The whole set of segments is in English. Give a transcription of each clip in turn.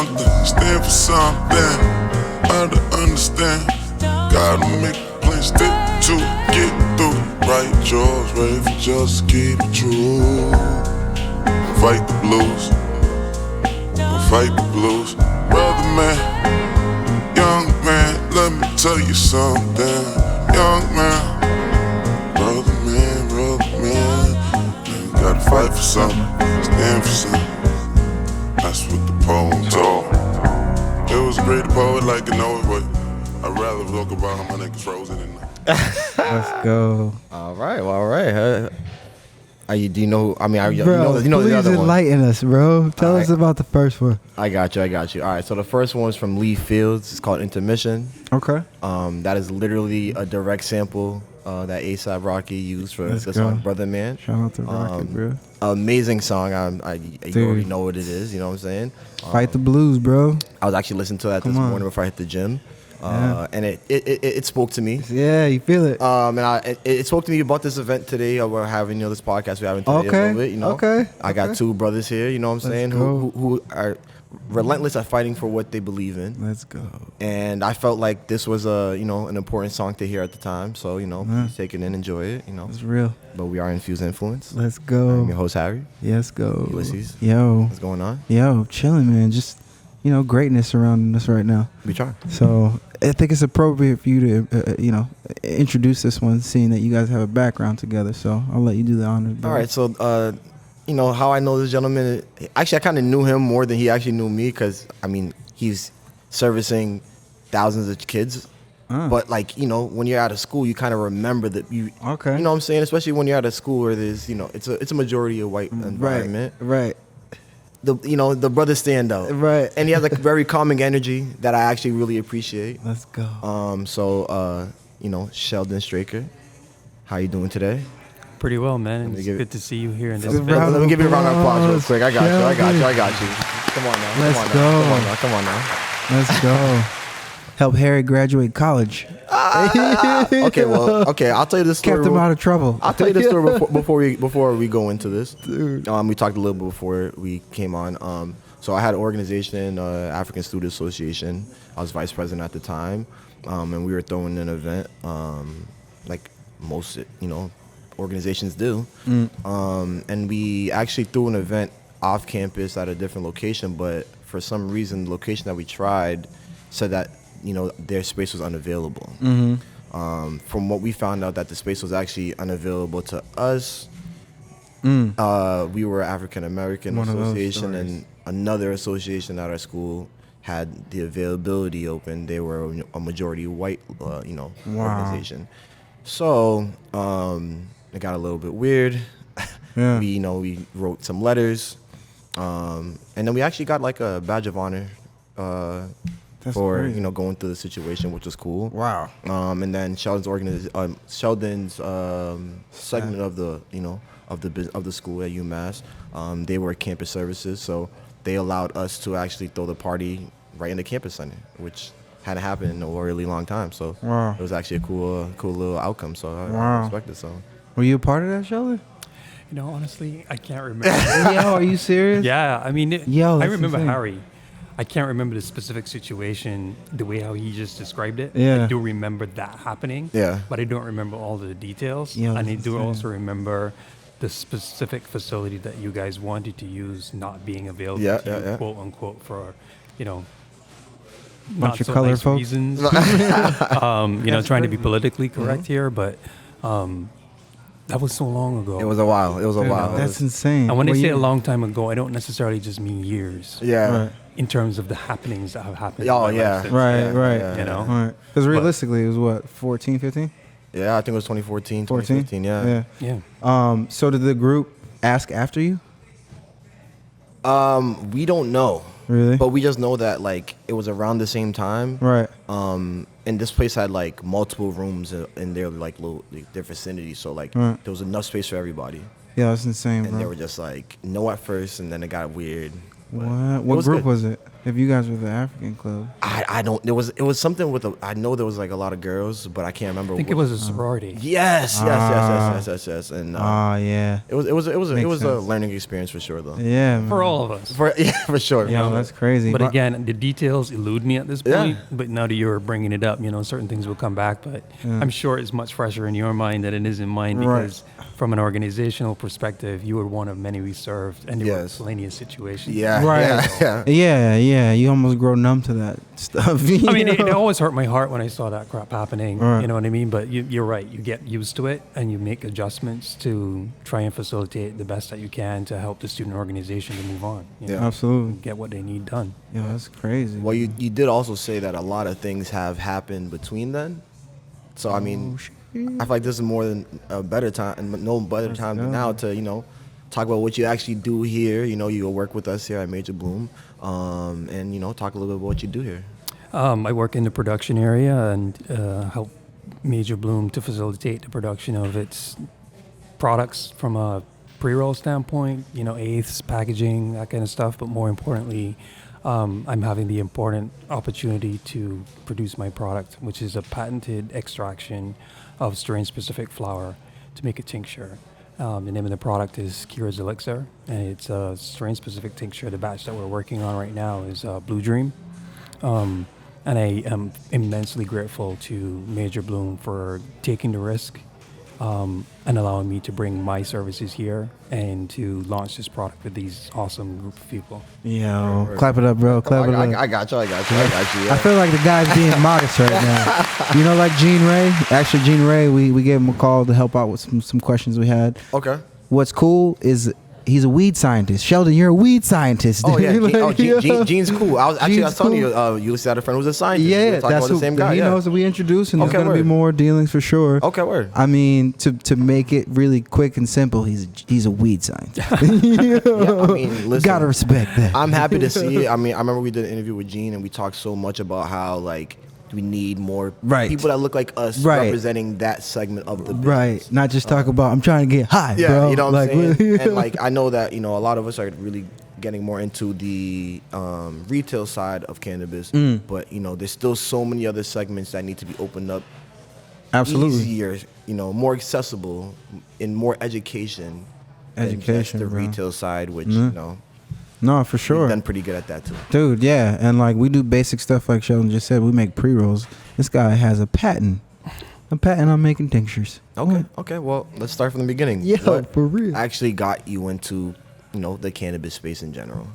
something, stand for something. Hard to understand. Gotta make a plan, stick to get through. Right jaws, ready for just keep it true. Fight the blues. Fight the blues. Brother man, young man, let me tell you something. Young man, brother man, you gotta fight for something, stand for something. That's what the poem told. It was great, the poet like to know it, but I'd rather talk about how my niggas frozen in Let's go. All right. Do you know? I mean, you Bro, know the please other one. enlighten us, bro. Tell us about the first one. I got you. All right, so the first one is from Lee Fields. It's called Intermission. Okay. That is literally a direct sample that A$AP Rocky used for the song Brother Man. Shout out to Rocky, bro. Amazing song. You already know what it is. You know what I'm saying? Fight the blues, bro. I was actually listening to that this morning before I hit the gym. And it spoke to me. Yeah, you feel it. And it spoke to me about this event today. We're having this podcast we're having today a little bit. Okay. I got two brothers here. You know what I'm saying? Who are relentless at fighting for what they believe in. Let's go. And I felt like this was an important song to hear at the time. So please take it in, enjoy it. It's real. But we are Infused Influence. Let's go. I'm your host Harry. Let's go. Ulysses. Yo. What's going on? Yo, chilling, man. Just greatness surrounding us right now. We try. So I think it's appropriate for you to, introduce this one, seeing that you guys have a background together. So I'll let you do the honors. All right. So, how I know this gentleman, actually, I kind of knew him more than he actually knew me because, he's servicing thousands of kids. But, when you're out of school, you kind of remember that you, okay. You know what I'm saying? Especially when you're out of school where there's, it's a majority of white environment. Right. The brothers stand out. Right. And he has a very calming energy that I actually really appreciate. Let's go. Sheldon Straker, how you doing today? Pretty well, man. It's good to see you here in this event. Let me give you a round of applause real quick. I got you. Come on now. Let's go. Come on now. Let's go. Help Harry graduate college. Okay, I'll tell you this story. Kept him out of trouble. I'll tell you this story before we go into this. Dude. We talked a little bit before we came on. So I had an organization, African Student Association. I was vice president at the time, and we were throwing an event, like most organizations do. And we actually threw an event off campus at a different location, but for some reason, the location that we tried said that their space was unavailable. From what we found out, that the space was actually unavailable to us. We were African American Association, and another association at our school had the availability open. They were a majority white, organization. So it got a little bit weird. Yeah. We wrote some letters, and then we actually got like a badge of honor. That's for crazy. Going through the situation, which was cool. Wow. And then Sheldon's segment of the of the school at UMass, they were campus services, so they allowed us to actually throw the party right in the campus center, which hadn't happened in a really long time. So wow. It was actually a cool little outcome. So I respect it. So were you a part of that, Sheldon? Honestly, I can't remember. Yo, are you serious? Yeah, I remember insane. Harry. I can't remember the specific situation, the way how he just described it. Yeah. I do remember that happening. Yeah. But I don't remember all the details. Yeah, and I that's do insane. also remember the specific facility that you guys wanted to use not being available to you, quote unquote, for, not of so color nice folks. reasons. Trying to be politically correct here, but that was so long ago. it was a while. That's insane. And when I Well, say you- a long time ago, I don't necessarily just mean years. Yeah. Right. In terms of the happenings that have happened. Oh, in my yeah. life since Right, then, right. Yeah. Because realistically, it was what, 14, 15? Yeah, I think it was 2014, 14? 2015. Yeah. Yeah. So did the group ask after you? We don't know. Really? But we just know that it was around the same time. Right. And this place had multiple rooms in their their vicinity, so there was enough space for everybody. Yeah, that's insane, And bro. they were just no at first, and then it got weird. But What was group good. was it? If you guys were the African club. I don't. It was something with I know there was like a lot of girls, but I can't remember. I think it was a sorority. Yes. And Yeah. it was Makes a sense. learning experience for sure though. Yeah, man. For all of us. For sure. Yeah, that's crazy. But again, the details elude me at this Yeah. point. But now that you're bringing it up, certain things will come back. But I'm sure it's much fresher in your mind than it is in mine Right. because from an organizational perspective, you were one of many we served, and there Yes. were plenty of situations. Yeah. Right. Yeah. You almost grow numb to that stuff. I mean, it always hurt my heart when I saw that crap happening. Right. You know what I mean? But you're right. You get used to it, and you make adjustments to try and facilitate the best that you can to help the student organization to move on. You know, Absolutely. and get what they need done. Yeah, that's crazy. Well, you did also say that a lot of things have happened between then. So I mean, I feel like this is more than a better time, no better time than now to talk about what you actually do here. You work with us here at Major Bloom, and talk a little bit about what you do here. I work in the production area and help Major Bloom to facilitate the production of its products from a pre-roll standpoint, eighths, packaging, that kind of stuff. But more importantly, I'm having the important opportunity to produce my product, which is a patented extraction of strain-specific flower to make a tincture. The name of the product is Kira's Elixir, and it's a strain-specific tincture. The batch that we're working on right now is Blue Dream. And I am immensely grateful to Major Bloom for taking the risk and allowing me to bring my services here and to launch this product with these awesome group of people. Yo, clap it up, bro. Clap it up. I got you. I feel like the guy's being modest right now. Like Gene Ray? Actually, Gene Ray, we gave him a call to help out with some questions we had. Okay. What's cool is he's a weed scientist. Sheldon, you're a weed scientist. Oh yeah, Like, Gene's cool. I was Gene's telling cool. you, Ulysses had a friend who was a scientist. We Yeah, were talking that's about the same guy. he Yeah. knows that we introduced, and there's Okay, going to be word. more dealings for sure. Okay, word. I mean, to make it really quick and simple, he's a weed scientist. Yeah, I mean, listen, Gotta respect that. I'm happy to see it. I mean, I remember we did an interview with Gene, and we talked so much about how like we need more people that look like us representing that segment of the business. Right, not just talk about I'm trying to get high, Yeah, bro. you know what I'm like, saying? And like I know that a lot of us are really getting more into the retail side of cannabis, but there's still so many other segments that need to be opened up. Absolutely. Easier, more accessible, in more education than just the bro. retail side, which No, for sure. we've done pretty good at that too. Dude, yeah. And like we do basic stuff like Sheldon just said. We make pre-rolls. This guy has a patent. A patent on making tinctures. Okay. Well, let's start from the beginning. Yeah, What for real. actually got you into, the cannabis space in general?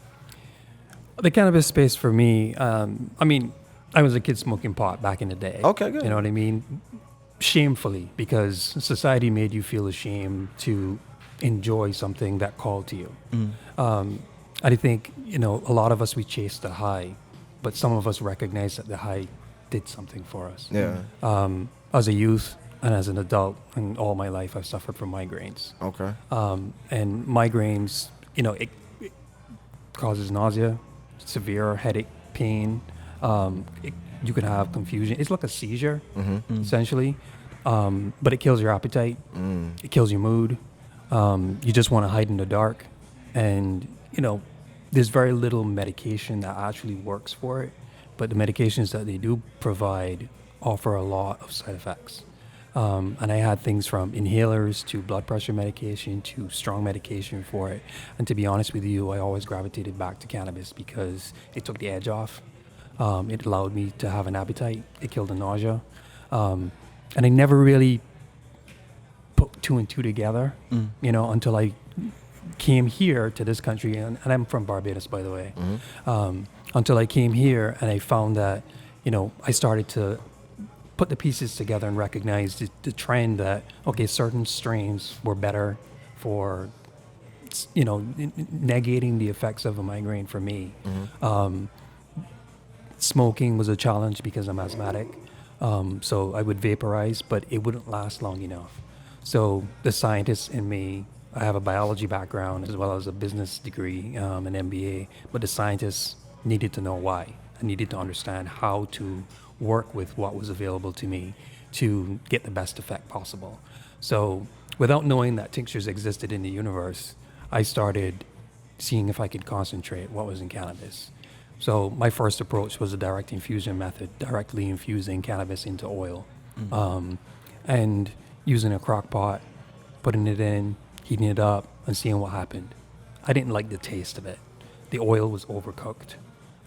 The cannabis space for me, I mean, I was a kid smoking pot back in the day. Okay, good. You know what I mean? Shamefully, because society made you feel ashamed to enjoy something that called to you. I think, a lot of us, we chase the high, but some of us recognize that the high did something for us. Yeah. As a youth and as an adult, and all my life, I've suffered from migraines. Okay. And migraines, it causes nausea, severe headache, pain. You can have confusion. It's like a seizure, essentially. But it kills your appetite. It kills your mood. You just want to hide in the dark. And, there's very little medication that actually works for it. But the medications that they do provide offer a lot of side effects. And I had things from inhalers to blood pressure medication to strong medication for it. And to be honest with you, I always gravitated back to cannabis because it took the edge off. It allowed me to have an appetite. It killed the nausea. And I never really put two and two together, until I came here to this country. And I'm from Barbados, by the way. Until I came here and I found that, I started to put the pieces together and recognize the trend that, certain strains were better for, negating the effects of a migraine for me. Smoking was a challenge because I'm asthmatic. So I would vaporize, but it wouldn't last long enough. So the scientist in me, I have a biology background as well as a business degree, an MBA, but the scientists needed to know why. I needed to understand how to work with what was available to me to get the best effect possible. So without knowing that tinctures existed in the universe, I started seeing if I could concentrate what was in cannabis. So my first approach was a direct infusion method, directly infusing cannabis into oil, and using a crock pot, putting it in, heating it up, and seeing what happened. I didn't like the taste of it. The oil was overcooked.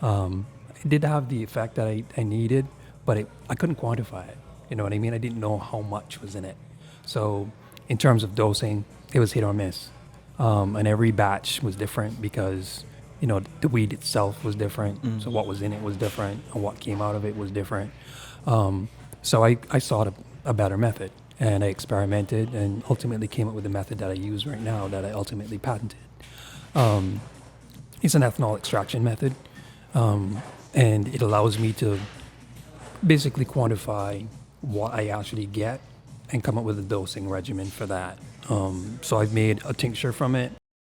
It did have the effect that I needed, but I couldn't quantify it. You know what I mean? I didn't know how much was in it. So in terms of dosing, it was hit or miss. And every batch was different because, you know, the weed itself was different. So what was in it was different, and what came out of it was different. So I sought a better method, and I experimented and ultimately came up with the method that I use right now that I ultimately patented. It's an ethanol extraction method, and it allows me to basically quantify what I actually get and come up with a dosing regimen for that. So I've made a tincture from it.